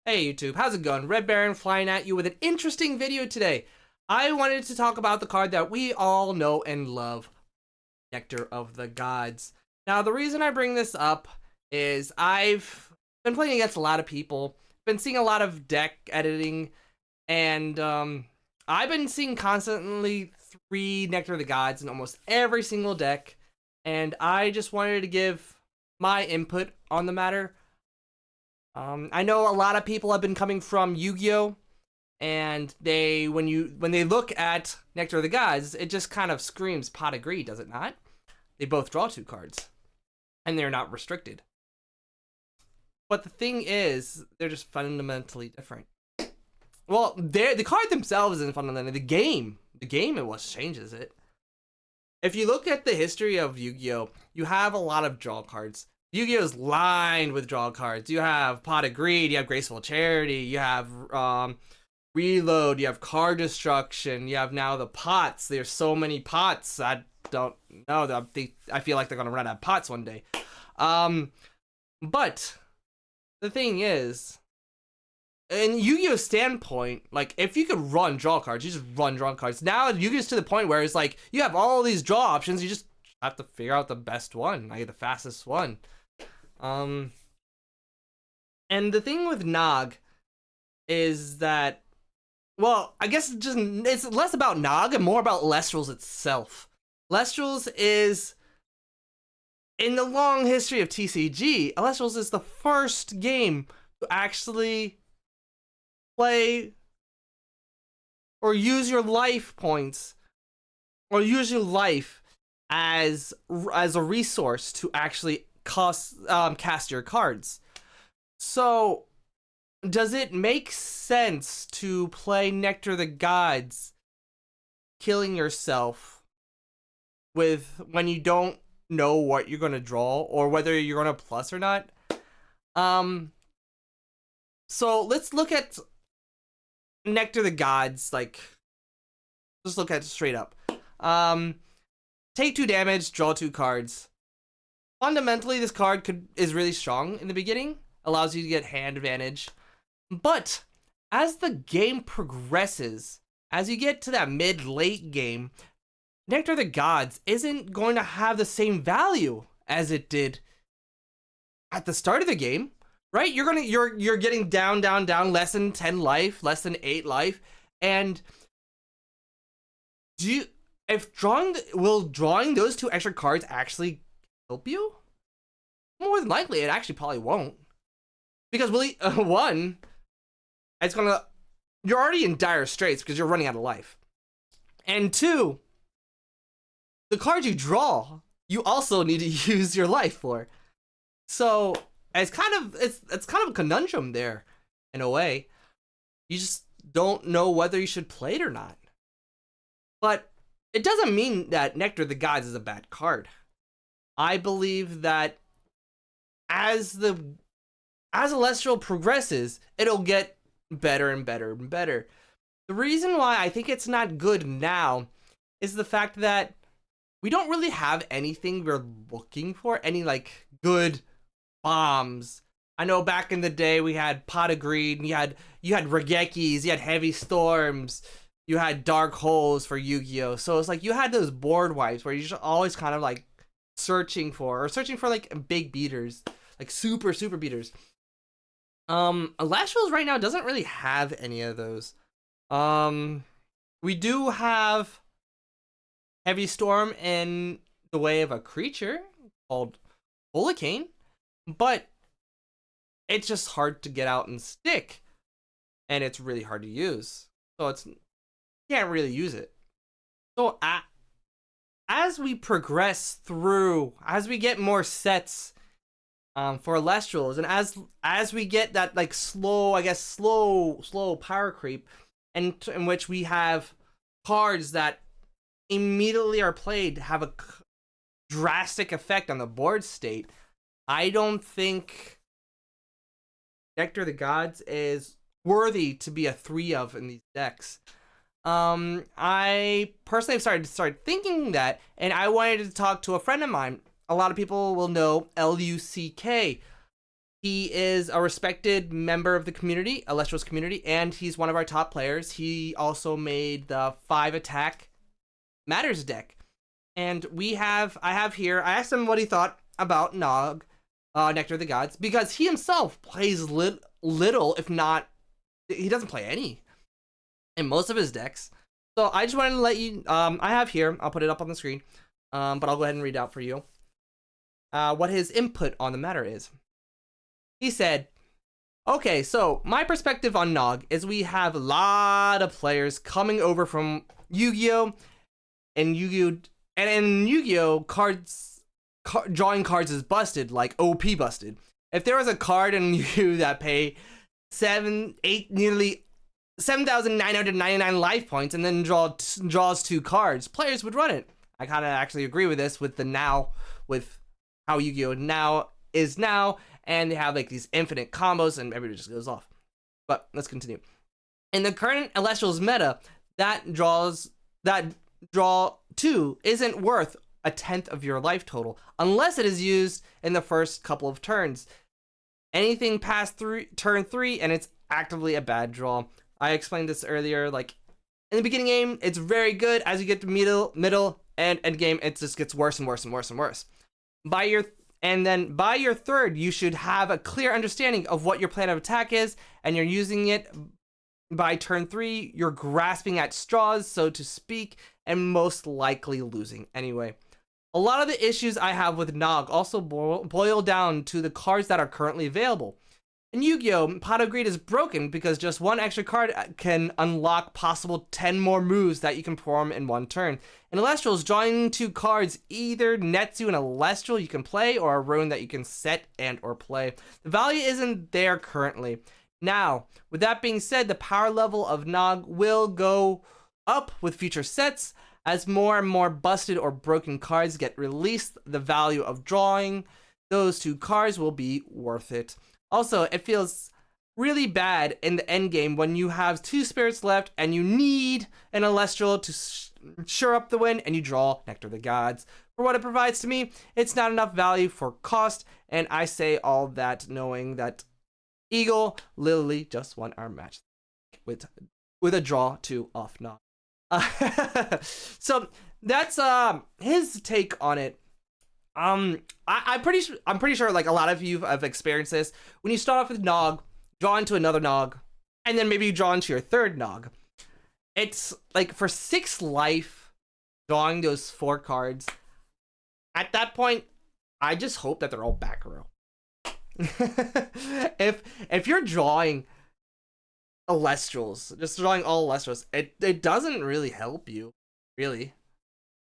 Hey YouTube, how's it going? Red Baron flying at you with an interesting video today. I wanted to talk about the card that we all know and love, Nectar of the Gods. Now, the reason I bring this up is I've been playing against a lot of people, been seeing a lot of deck editing, and I've been seeing constantly 3 Nectar of the Gods in almost every single deck, and I just wanted to give my input on the matter. I know a lot of people have been coming from Yu-Gi-Oh! And when they look at Nectar of the Gods, it just kind of screams pot of greed, does it not? They both draw 2 cards, and they're not restricted. But the thing is, they're just fundamentally different. Well, the card themselves isn't fundamentally the game. The game it was changes it. If you look at the history of Yu-Gi-Oh, you have a lot of draw cards. Yu-Gi-Oh is lined with draw cards. You have Pot of Greed, you have Graceful Charity, you have Reload, you have Card Destruction, you have now the pots. There's so many pots. I don't know. I feel like they're gonna run out of pots one day. But the thing is, in Yu-Gi-Oh's standpoint, like, if you could run draw cards, you just run draw cards. Now Yu-Gi-Oh's to the point where it's like you have all these draw options, you just have to figure out the best one, like the fastest one. And the thing with Nog is that, well, I guess it's less about Nog and more about Lestrals itself. Lestrals is, in the long history of TCG, Lestrals is the first game to actually play or use your life points or use your life as a resource to actually cast your cards. So, does it make sense to play Nectar of the Gods, killing yourself when you don't know what you're gonna draw or whether you're gonna plus or not? So let's look at Nectar of the Gods. Like, just look at it straight up. Take 2 damage, draw 2 cards. Fundamentally, this card is really strong in the beginning, allows you to get hand advantage. But as the game progresses, as you get to that mid-late game, Nectar of the Gods isn't going to have the same value as it did at the start of the game, right? You're getting down, less than 10 life, less than 8 life, and will drawing those 2 extra cards actually help you? More than likely, it actually probably won't. Because one, you're already in dire straits because you're running out of life. And 2, the cards you draw, you also need to use your life for. So it's kind of a conundrum there, in a way. You just don't know whether you should play it or not. But it doesn't mean that Nectar of the Gods is a bad card. I believe that as the Celestial progresses, it'll get better and better and better. The reason why I think it's not good now is the fact that we don't really have anything we're looking for, any like good bombs. I know back in the day we had Pot of Greed, and you had Regekis, you had Heavy Storms, you had Dark Holes for Yu-Gi-Oh! So it's like you had those board wipes where you're just always kind of like searching for like big beaters, like super beaters. Lestrals right now doesn't really have any of those. We do have Heavy Storm in the way of a creature called Hurricane, but it's just hard to get out and stick, and it's really hard to use. So can't really use it. So as we progress through, as we get more sets for Lestrals, and as we get that like slow power creep, in which we have cards that immediately are played have a drastic effect on the board state, I don't think Nectar of the Gods is worthy to be a 3 of in these decks. I personally have started thinking that, and I wanted to talk to a friend of mine. A lot of people will know LUCK. He is a respected member of the community, Elestral's community, and he's one of our top players. He also made the 5 attack Matters deck. And I have here, I asked him what he thought about Nog, Nectar of the Gods, because he himself plays little, if not, he doesn't play any in most of his decks. So I just wanted to let you, I have here, I'll put it up on the screen, but I'll go ahead and read out for you what his input on the matter is. He said, okay, so my perspective on Nog is we have a lot of players coming over from Yu-Gi-Oh! And Yu-Gi-Oh! And in Yu-Gi-Oh! Drawing cards is busted, like OP busted. If there was a card in Yu-Gi-Oh! That pay nearly 7,999 life points and then draws 2 cards, players would run it. I kind of actually agree with this with how Yu-Gi-Oh! Now is now, and they have like these infinite combos and everybody just goes off. But let's continue. In the current Elestral's meta, that draw 2 isn't worth 1/10 of your life total unless it is used in the first couple of turns. Anything past turn 3 and it's actively a bad draw. I explained this earlier, like in the beginning game, it's very good. As you get to middle and end game, it just gets worse and worse and worse and worse. By your third, you should have a clear understanding of what your plan of attack is, and you're using it. By turn 3, you're grasping at straws, so to speak, and most likely losing anyway. A lot of the issues I have with Nog also boil down to the cards that are currently available. In Yu-Gi-Oh! Pot of Greed is broken because just 1 extra card can unlock possible 10 more moves that you can perform in 1 turn. In Elestrals, drawing 2 cards either nets you an Elestral you can play or a rune that you can set and or play. The value isn't there currently. Now, with that being said, the power level of Nog will go up with future sets. As more and more busted or broken cards get released, the value of drawing those 2 cards will be worth it. Also, it feels really bad in the end game when you have 2 spirits left and you need an Elestral to shore up the win and you draw Nectar of the Gods. For what it provides to me, it's not enough value for cost, and I say all that knowing that Eagle literally just won our match with a draw 2 off Nog. So that's his take on it. I'm pretty sure like a lot of you have experienced this. When you start off with Nog, draw into another Nog, and then maybe you draw into your 3rd Nog. It's like for 6 life, drawing those 4 cards. At that point, I just hope that they're all back row. if you're drawing Elestrals, just drawing all Elestrals, it doesn't really help you, really.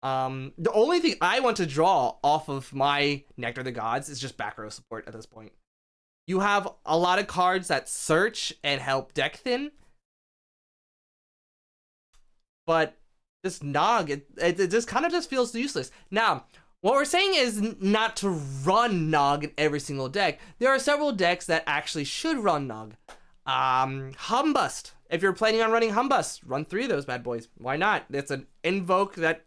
The only thing I want to draw off of my Nectar of the Gods is just back row support at this point. You have a lot of cards that search and help deck thin, but this Nog, it just kind of just feels useless. Now, what we're saying is not to run Nog in every single deck. There are several decks that actually should run Nog. Humbust. If you're planning on running Humbust, run 3 of those bad boys. Why not? It's an invoke that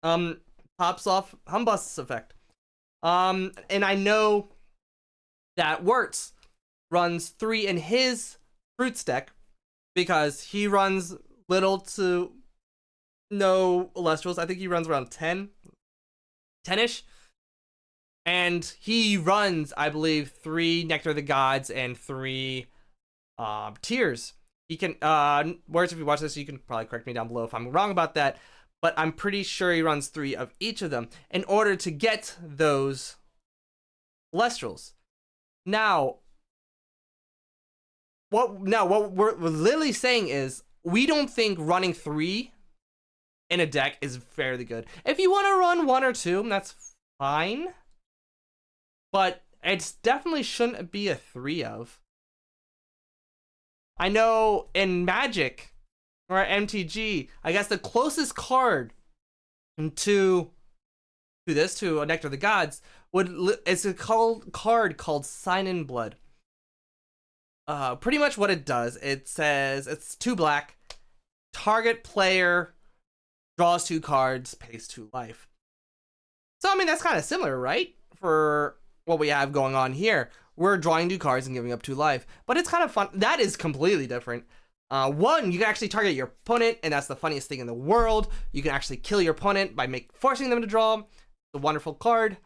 pops off Humbust's effect. And I know that Wirtz runs 3 in his Fruits deck because he runs little to no Elestrals. I think he runs around 10-ish. And he runs, I believe, 3 Nectar of the Gods and 3 Tears. He can, Wirtz, if you watch this, you can probably correct me down below if I'm wrong about that. But I'm pretty sure he runs 3 of each of them in order to get those Elestrals. Now, what we're literally saying is we don't think running 3 in a deck is fairly good. If you want to run 1 or 2, that's fine. But it definitely shouldn't be a 3 of. I know in Magic or MTG, I guess the closest card to a Nectar of the Gods is a card called Sign in Blood. Pretty much what it does, it says it's 2 black, target player draws 2 cards, pays 2 life. So I mean that's kind of similar, right? For what we have going on here. we're drawing 2 cards and giving up 2 life. But it's kind of fun. That is completely different. One, you can actually target your opponent, and that's the funniest thing in the world. You can actually kill your opponent by forcing them to draw a wonderful card.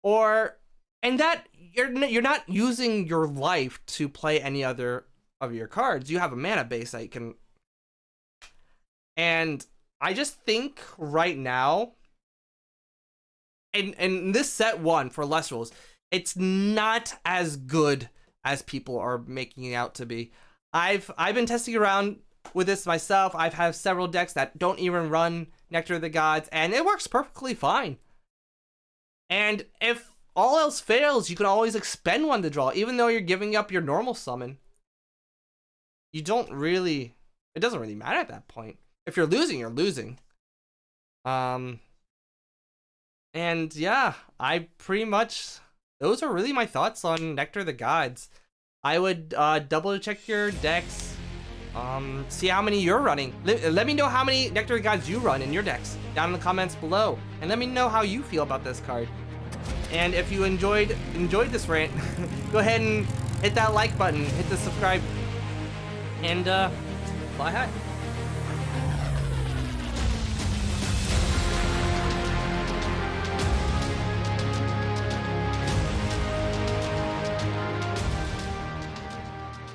And that you're not using your life to play any other of your cards. You have a mana base that you can. And I just think right now, in this set 1 for less rules, it's not as good as people are making it out to be. I've been testing around with this myself. I've had several decks that don't even run Nectar of the Gods, and it works perfectly fine. And if all else fails, you can always expend 1 to draw, even though you're giving up your normal summon. You don't really, it doesn't really matter at that point. If you're losing, you're losing. And yeah, I pretty much, those are really my thoughts on Nectar of the Gods. I would double check your decks, see how many you're running. Let me know how many Nectar of the Gods you run in your decks down in the comments below, and let me know how you feel about this card. And if you enjoyed this rant, go ahead and hit that like button, hit the subscribe, and fly high.